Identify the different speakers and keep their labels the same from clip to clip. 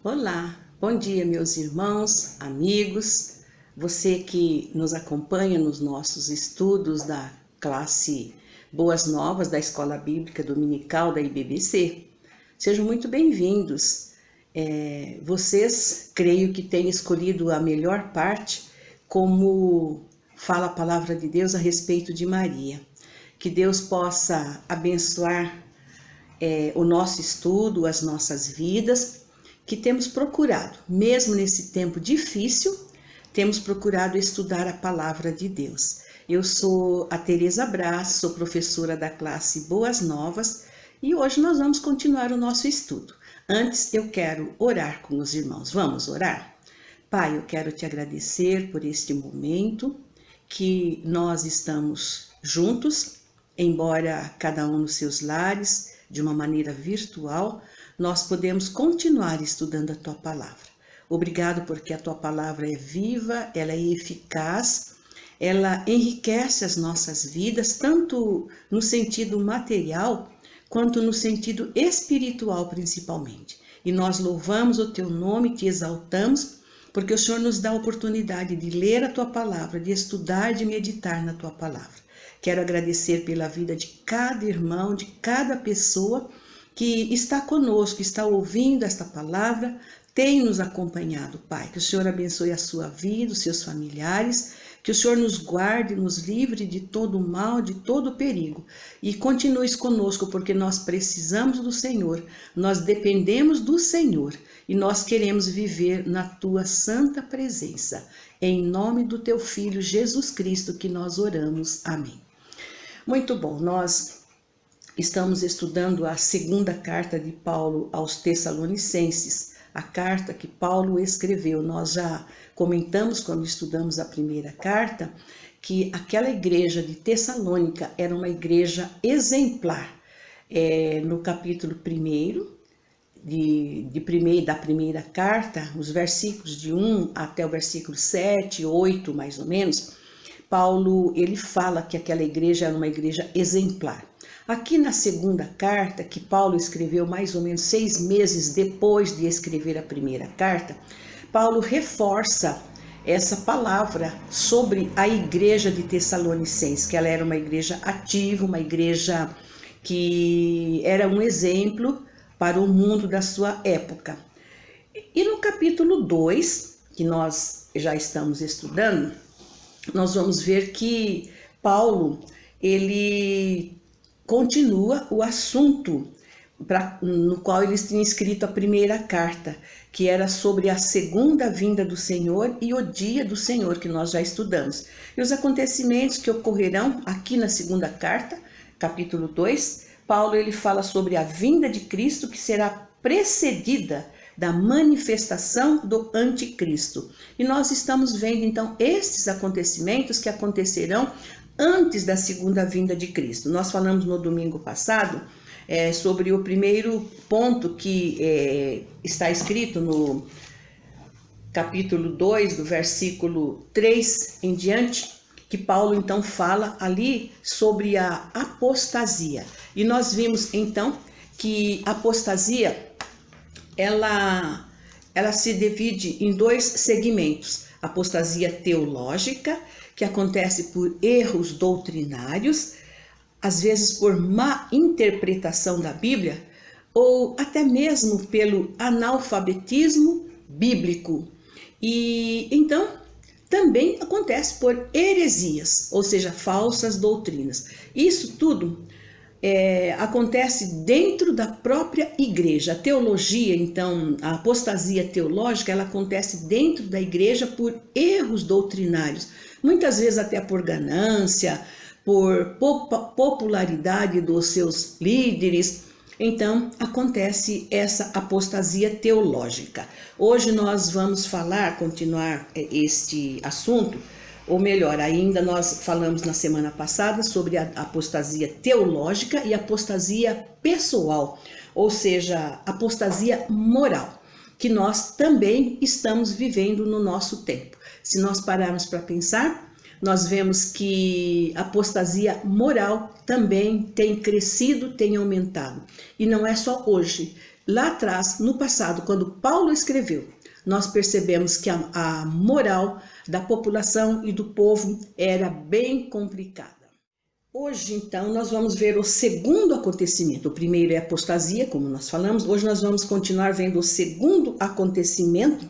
Speaker 1: Olá, bom dia meus irmãos, amigos, você que nos acompanha nos nossos estudos da classe Boas Novas da Escola Bíblica Dominical da IBBC. Sejam muito bem-vindos. Vocês, creio que têm escolhido a melhor parte, como fala a palavra de Deus a respeito de Maria. Que Deus possa abençoar o nosso estudo, as nossas vidas, que temos procurado, mesmo nesse tempo difícil, temos procurado estudar a palavra de Deus. Eu sou a Tereza Braz, sou professora da classe Boas Novas e hoje nós vamos continuar o nosso estudo. Antes eu quero orar com os irmãos. Vamos orar? Pai, eu quero te agradecer por este momento que nós estamos juntos, embora cada um nos seus lares, de uma maneira virtual, nós podemos continuar estudando a Tua Palavra. Obrigado porque a Tua Palavra é viva, ela é eficaz, ela enriquece as nossas vidas, tanto no sentido material, quanto no sentido espiritual principalmente. E nós louvamos o Teu nome, te exaltamos, porque o Senhor nos dá a oportunidade de ler a Tua Palavra, de estudar, de meditar na Tua Palavra. Quero agradecer pela vida de cada irmão, de cada pessoa que está conosco, está ouvindo esta palavra, tem nos acompanhado, Pai. Que o Senhor abençoe a sua vida, os seus familiares, que o Senhor nos guarde, nos livre de todo o mal, de todo o perigo. E continue conosco, porque nós precisamos do Senhor, nós dependemos do Senhor e nós queremos viver na Tua santa presença. Em nome do Teu Filho Jesus Cristo que nós oramos. Amém. Muito bom, nós estamos estudando a segunda carta de Paulo aos Tessalonicenses, a carta que Paulo escreveu. Nós já comentamos quando estudamos a primeira carta que aquela igreja de Tessalônica era uma igreja exemplar. No capítulo 1 da primeira carta, os versículos de 1 até o versículo 7, 8 mais ou menos, Paulo ele fala que aquela igreja era uma igreja exemplar. Aqui na segunda carta, que Paulo escreveu mais ou menos 6 meses depois de escrever a primeira carta, Paulo reforça essa palavra sobre a igreja de Tessalonicenses, que ela era uma igreja ativa, uma igreja que era um exemplo para o mundo da sua época. E no capítulo 2, que nós já estamos estudando, nós vamos ver que Paulo, ele continua o assunto no qual eles tinham escrito a primeira carta, que era sobre a segunda vinda do Senhor e o dia do Senhor, que nós já estudamos. E os acontecimentos que ocorrerão aqui na segunda carta, capítulo 2, Paulo ele fala sobre a vinda de Cristo, que será precedida da manifestação do anticristo. E nós estamos vendo então estes acontecimentos que acontecerão antes da segunda vinda de Cristo. Nós falamos no domingo passado sobre o primeiro ponto que está escrito no capítulo 2, do versículo 3 em diante, que Paulo então fala ali sobre a apostasia. E nós vimos então que a apostasia ela se divide em 2 segmentos. Apostasia teológica, que acontece por erros doutrinários, às vezes por má interpretação da Bíblia, ou até mesmo pelo analfabetismo bíblico. E então também acontece por heresias, ou seja, falsas doutrinas. Isso tudo acontece dentro da própria igreja. A teologia, então, a apostasia teológica, ela acontece dentro da igreja por erros doutrinários, muitas vezes até por ganância, por popularidade dos seus líderes. Então, acontece essa apostasia teológica. Hoje nós vamos continuar este assunto, ou melhor, ainda nós falamos na semana passada sobre a apostasia teológica e a apostasia pessoal, ou seja, apostasia moral, que nós também estamos vivendo no nosso tempo. Se nós pararmos para pensar, nós vemos que a apostasia moral também tem crescido, tem aumentado. E não é só hoje. lá atrás, no passado, quando Paulo escreveu, nós percebemos que a moral da população e do povo era bem complicada. Hoje, então, nós vamos ver o segundo acontecimento. O primeiro é a apostasia, como nós falamos. Hoje nós vamos continuar vendo o segundo acontecimento,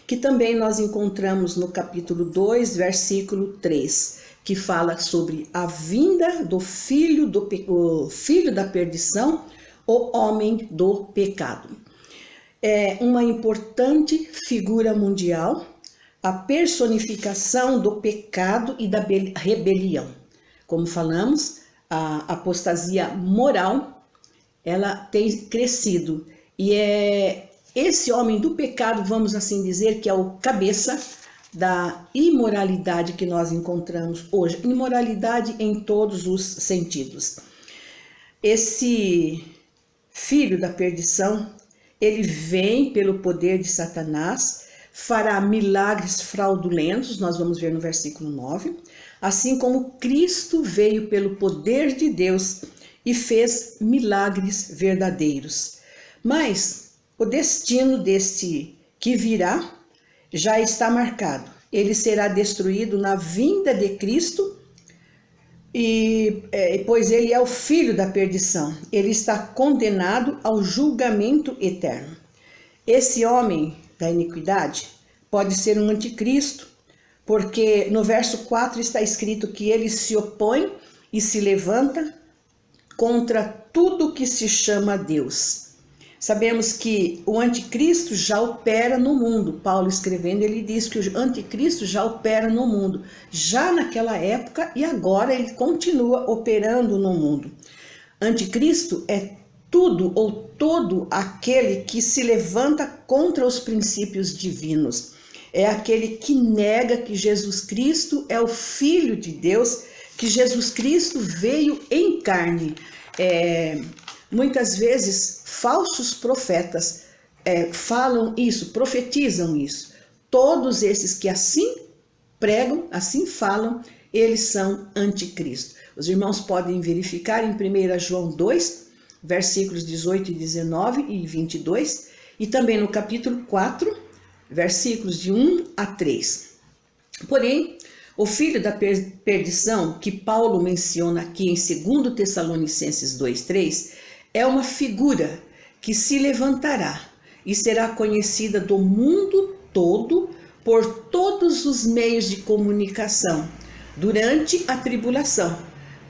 Speaker 1: que também nós encontramos no capítulo 2, versículo 3, que fala sobre a vinda do filho da perdição, o homem do pecado. É uma importante figura mundial, a personificação do pecado e da rebelião. Como falamos, a apostasia moral, ela tem crescido. E é esse homem do pecado, vamos assim dizer, que é o cabeça da imoralidade que nós encontramos hoje. Imoralidade em todos os sentidos. Esse filho da perdição, ele vem pelo poder de Satanás, fará milagres fraudulentos, nós vamos ver no versículo 9, assim como Cristo veio pelo poder de Deus e fez milagres verdadeiros. Mas o destino deste que virá já está marcado. Ele será destruído na vinda de Cristo, pois ele é o filho da perdição. Ele está condenado ao julgamento eterno. Esse homem da iniquidade pode ser um anticristo, porque no verso 4 está escrito que ele se opõe e se levanta contra tudo que se chama Deus. Sabemos que o anticristo já opera no mundo. Paulo escrevendo, ele diz que o anticristo já opera no mundo, já naquela época, e agora ele continua operando no mundo. Anticristo é tudo ou todo aquele que se levanta contra os princípios divinos. É aquele que nega que Jesus Cristo é o Filho de Deus, que Jesus Cristo veio em carne. Muitas vezes, falsos profetas falam isso, profetizam isso. Todos esses que assim pregam, assim falam, eles são anticristo. Os irmãos podem verificar em 1 João 2, versículos 18 e 19 e 22, e também no capítulo 4, versículos de 1 a 3. Porém, o filho da perdição, que Paulo menciona aqui em 2 Tessalonicenses 2:3, é uma figura que se levantará e será conhecida do mundo todo por todos os meios de comunicação durante a tribulação,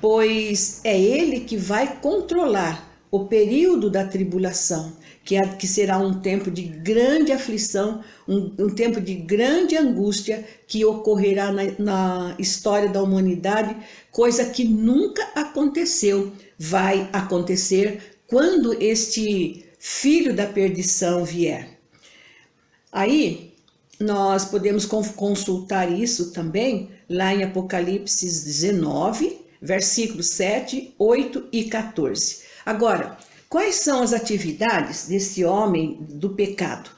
Speaker 1: pois é ele que vai controlar o período da tribulação, que será um tempo de grande aflição, um tempo de grande angústia que ocorrerá na história da humanidade, coisa que nunca aconteceu, vai acontecer quando este filho da perdição vier. Aí nós podemos consultar isso também lá em Apocalipse 19, versículos 7, 8 e 14. Agora, quais são as atividades desse homem do pecado?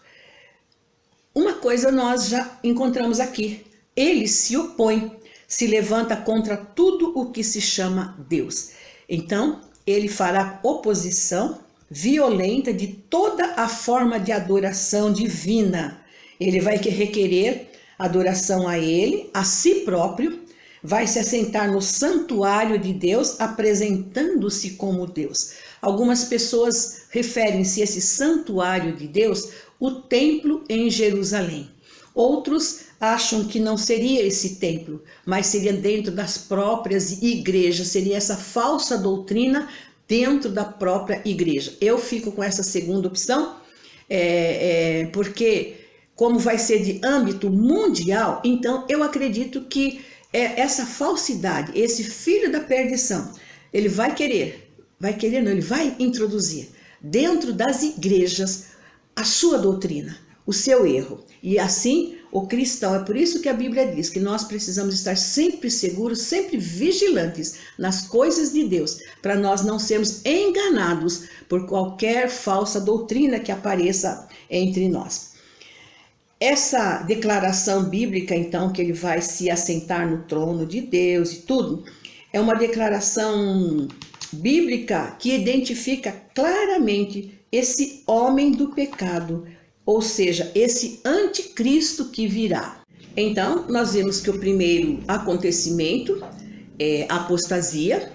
Speaker 1: Uma coisa nós já encontramos aqui. Ele se opõe, se levanta contra tudo o que se chama Deus. Então, ele fará oposição violenta de toda a forma de adoração divina. Ele vai requerer adoração a ele, a si próprio, vai se assentar no santuário de Deus, apresentando-se como Deus. Algumas pessoas referem-se a esse santuário de Deus, o templo em Jerusalém. Outros acham que não seria esse templo, mas seria dentro das próprias igrejas, seria essa falsa doutrina dentro da própria igreja. Eu fico com essa segunda opção, porque como vai ser de âmbito mundial, então eu acredito que essa falsidade, esse filho da perdição, ele ele vai introduzir dentro das igrejas a sua doutrina, o seu erro. E assim, o cristão, é por isso que a Bíblia diz que nós precisamos estar sempre seguros, sempre vigilantes nas coisas de Deus, para nós não sermos enganados por qualquer falsa doutrina que apareça entre nós. Essa declaração bíblica, então, que ele vai se assentar no trono de Deus e tudo, é uma declaração bíblica que identifica claramente esse homem do pecado, ou seja, esse anticristo que virá. Então, nós vemos que o primeiro acontecimento é a apostasia,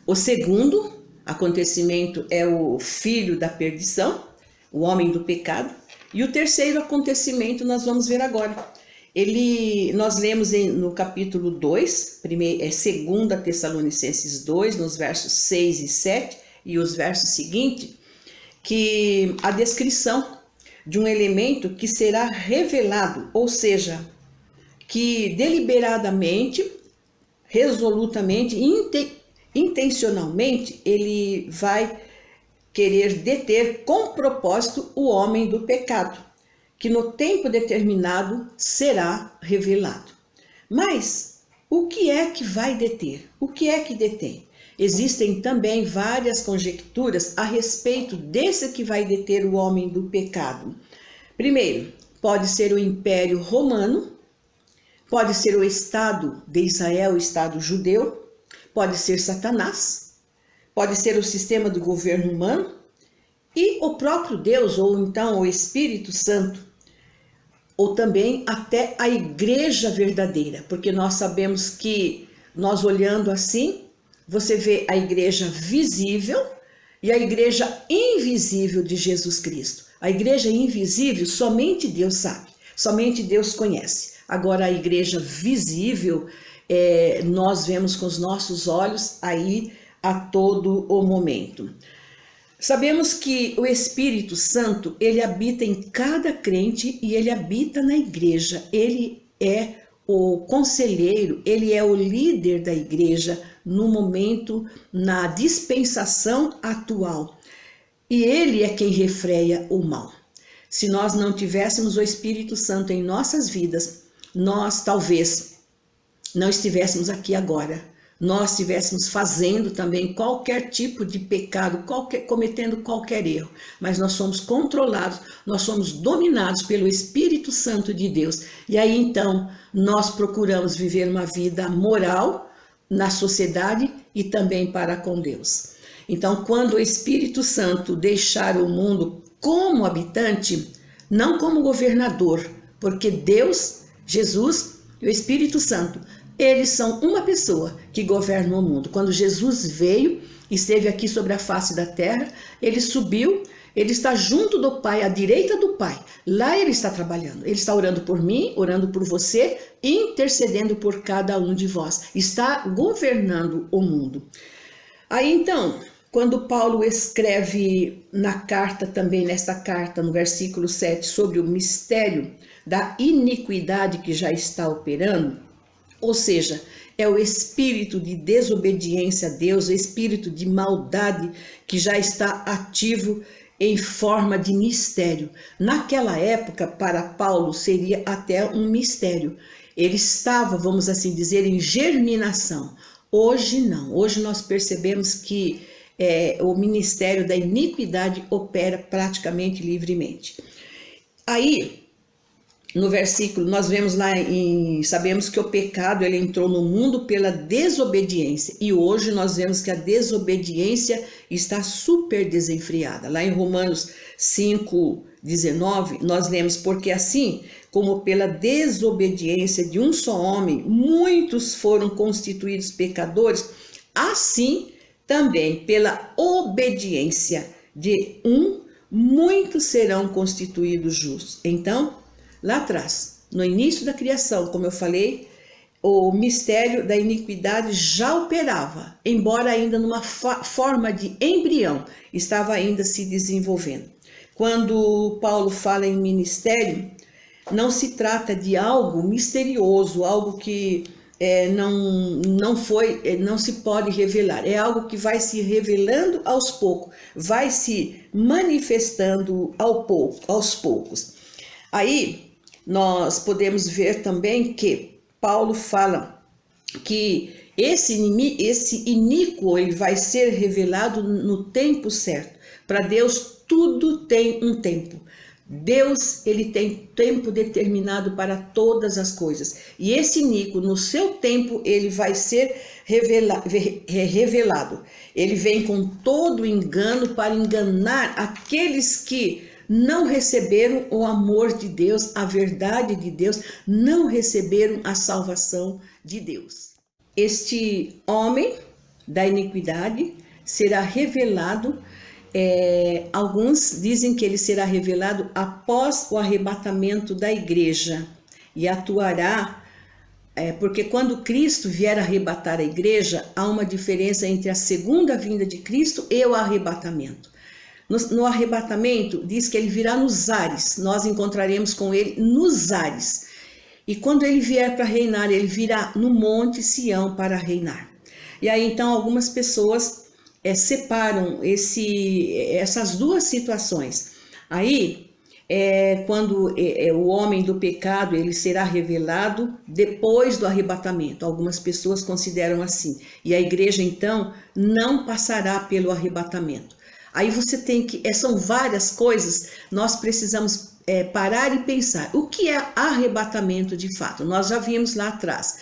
Speaker 1: o segundo acontecimento é o filho da perdição, o homem do pecado, e o terceiro acontecimento nós vamos ver agora. Nós lemos no capítulo 2, 2 Tessalonicenses 2, nos versos 6 e 7, e os versos seguintes, que a descrição de um elemento que será revelado, ou seja, que deliberadamente, resolutamente, intencionalmente, ele vai querer deter com propósito o homem do pecado, que no tempo determinado será revelado. Mas o que é que vai deter? O que é que detém? Existem também várias conjecturas a respeito desse que vai deter o homem do pecado. Primeiro, pode ser o Império Romano, pode ser o Estado de Israel, o Estado judeu, pode ser Satanás, pode ser o sistema do governo humano e o próprio Deus, ou então o Espírito Santo, ou também até a igreja verdadeira, porque nós sabemos que, nós olhando assim, você vê a igreja visível e a igreja invisível de Jesus Cristo. A igreja invisível somente Deus sabe, somente Deus conhece. Agora a igreja visível, nós vemos com os nossos olhos aí a todo o momento. Sabemos que o Espírito Santo, ele habita em cada crente e ele habita na igreja. Ele é o conselheiro, ele é o líder da igreja no momento, na dispensação atual. E ele é quem refreia o mal. Se nós não tivéssemos o Espírito Santo em nossas vidas, nós talvez não estivéssemos aqui agora. Nós estivéssemos fazendo também qualquer tipo de pecado, cometendo qualquer erro, mas nós somos controlados, nós somos dominados pelo Espírito Santo de Deus. E aí então nós procuramos viver uma vida moral na sociedade e também para com Deus. Então, quando o Espírito Santo deixar o mundo como habitante, não como governador, porque Deus, Jesus e o Espírito Santo, eles são uma pessoa que governa o mundo. Quando Jesus veio, esteve aqui sobre a face da terra, ele subiu, ele está junto do Pai, à direita do Pai. Lá ele está trabalhando. Ele está orando por mim, orando por você, intercedendo por cada um de vós. Está governando o mundo. Aí então, quando Paulo escreve na carta também, nesta carta, no versículo 7, sobre o mistério da iniquidade que já está operando, ou seja, é o espírito de desobediência a Deus, o espírito de maldade que já está ativo em forma de mistério. Naquela época, para Paulo, seria até um mistério. Ele estava, vamos assim dizer, em germinação. Hoje não. Hoje nós percebemos que o ministério da iniquidade opera praticamente livremente. Aí, no versículo, nós vemos lá, sabemos que o pecado ele entrou no mundo pela desobediência. E hoje nós vemos que a desobediência está super desenfreada. Lá em Romanos 5:19, nós lemos, porque assim como pela desobediência de um só homem, muitos foram constituídos pecadores, assim também pela obediência de um, muitos serão constituídos justos. Então, lá atrás, no início da criação, como eu falei, o mistério da iniquidade já operava, embora ainda numa forma de embrião, estava ainda se desenvolvendo. Quando Paulo fala em ministério, não se trata de algo misterioso, algo que não se pode revelar. É algo que vai se revelando aos poucos, vai se manifestando aos poucos. Aí, nós podemos ver também que Paulo fala que esse iníquo ele vai ser revelado no tempo certo. Para Deus tudo tem um tempo. Deus, ele tem tempo determinado para todas as coisas. E esse Nico, no seu tempo, ele vai ser revelado. Ele vem com todo engano para enganar aqueles que não receberam o amor de Deus, a verdade de Deus, não receberam a salvação de Deus. Este homem da iniquidade será revelado. Alguns dizem que ele será revelado após o arrebatamento da igreja e atuará, porque quando Cristo vier arrebatar a igreja, há uma diferença entre a segunda vinda de Cristo e o arrebatamento. No arrebatamento, diz que ele virá nos ares, nós encontraremos com ele nos ares. E quando ele vier para reinar, ele virá no Monte Sião para reinar. E aí então algumas pessoas separam essas duas situações. Aí, quando o homem do pecado, ele será revelado depois do arrebatamento. Algumas pessoas consideram assim. E a igreja, então, não passará pelo arrebatamento. Aí você tem que... são várias coisas, nós precisamos parar e pensar. O que é arrebatamento de fato? Nós já vimos lá atrás.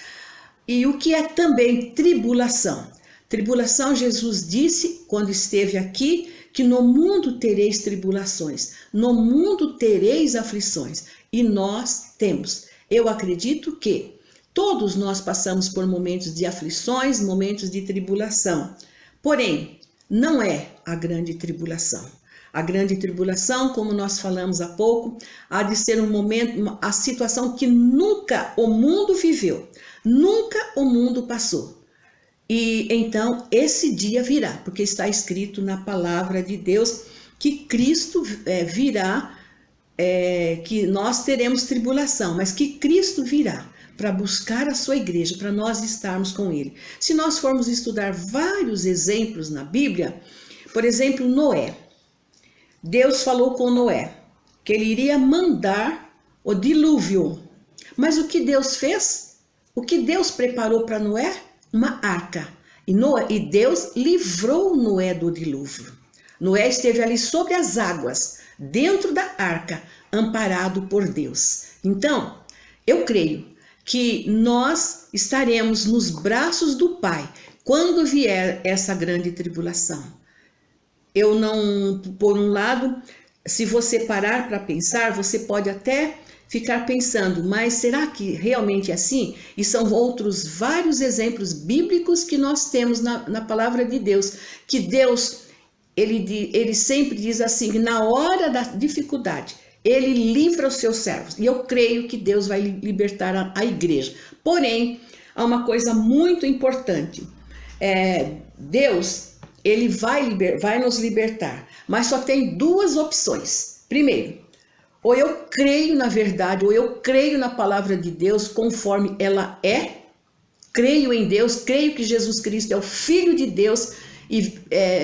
Speaker 1: E o que é também tribulação? Tribulação, Jesus disse, quando esteve aqui, que no mundo tereis tribulações, no mundo tereis aflições, e nós temos. Eu acredito que todos nós passamos por momentos de aflições, momentos de tribulação, porém, não é a grande tribulação. A grande tribulação, como nós falamos há pouco, há de ser um momento, a situação que nunca o mundo viveu, nunca o mundo passou. E então esse dia virá, porque está escrito na palavra de Deus que Cristo virá, que nós teremos tribulação, mas que Cristo virá para buscar a sua igreja, para nós estarmos com ele. Se nós formos estudar vários exemplos na Bíblia, por exemplo, Noé. Deus falou com Noé que ele iria mandar o dilúvio. Mas o que Deus fez? O que Deus preparou para Noé? Uma arca. E Deus livrou Noé do dilúvio. Noé esteve ali sobre as águas, dentro da arca, amparado por Deus. Então, eu creio que nós estaremos nos braços do Pai quando vier essa grande tribulação. Eu não, por um lado, se você parar para pensar, você pode até ficar pensando, mas será que realmente é assim? E são outros vários exemplos bíblicos que nós temos na palavra de Deus, que Deus, ele sempre diz assim, que na hora da dificuldade, ele livra os seus servos. E eu creio que Deus vai libertar a igreja. Porém, há uma coisa muito importante. Deus, ele vai nos libertar, mas só tem duas opções. Primeiro, ou eu creio na verdade, ou eu creio na palavra de Deus conforme ela é, creio em Deus, creio que Jesus Cristo é o Filho de Deus e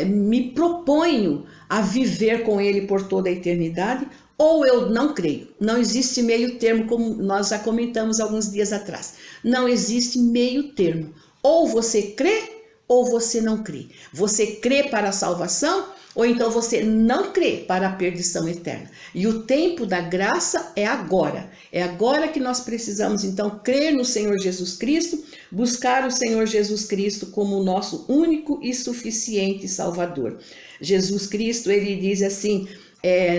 Speaker 1: me proponho a viver com ele por toda a eternidade, ou eu não creio. Não existe meio termo, como nós já comentamos alguns dias atrás. Não existe meio termo. Ou você crê, ou você não crê. Você crê para a salvação, ou então você não crê para a perdição eterna. E o tempo da graça é agora. É agora que nós precisamos, então, crer no Senhor Jesus Cristo, buscar o Senhor Jesus Cristo como o nosso único e suficiente Salvador. Jesus Cristo, ele diz assim,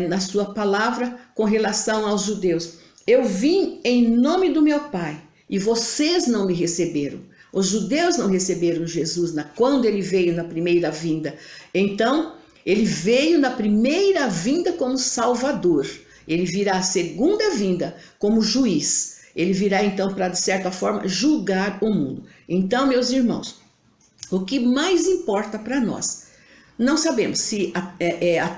Speaker 1: na sua palavra, com relação aos judeus: eu vim em nome do meu Pai, e vocês não me receberam. Os judeus não receberam Jesus quando ele veio na primeira vinda. Então, ele veio na primeira vinda como Salvador. Ele virá a segunda vinda como juiz. Ele virá então para, de certa forma, julgar o mundo. Então, meus irmãos, o que mais importa para nós, não sabemos se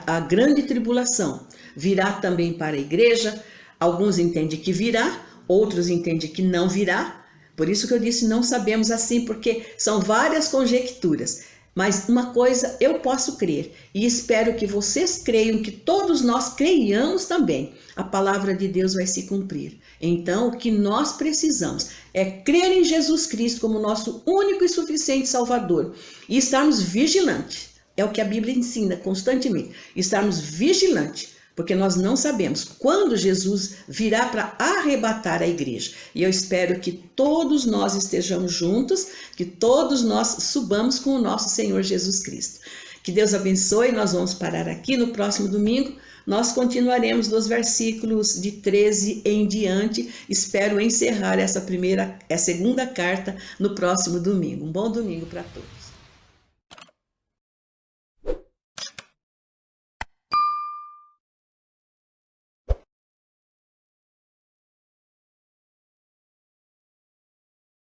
Speaker 1: a grande tribulação virá também para a igreja. Alguns entendem que virá, outros entendem que não virá. Por isso que eu disse, não sabemos assim, porque são várias conjecturas. Mas uma coisa eu posso crer, e espero que vocês creiam, que todos nós creiamos também. A palavra de Deus vai se cumprir. Então, o que nós precisamos é crer em Jesus Cristo como nosso único e suficiente Salvador. E estarmos vigilantes. É o que a Bíblia ensina constantemente. Estarmos vigilantes porque nós não sabemos quando Jesus virá para arrebatar a igreja. E eu espero que todos nós estejamos juntos, que todos nós subamos com o nosso Senhor Jesus Cristo. Que Deus abençoe, nós vamos parar aqui no próximo domingo. Nós continuaremos dos versículos de 13 em diante. Espero encerrar essa segunda carta no próximo domingo. Um bom domingo para todos.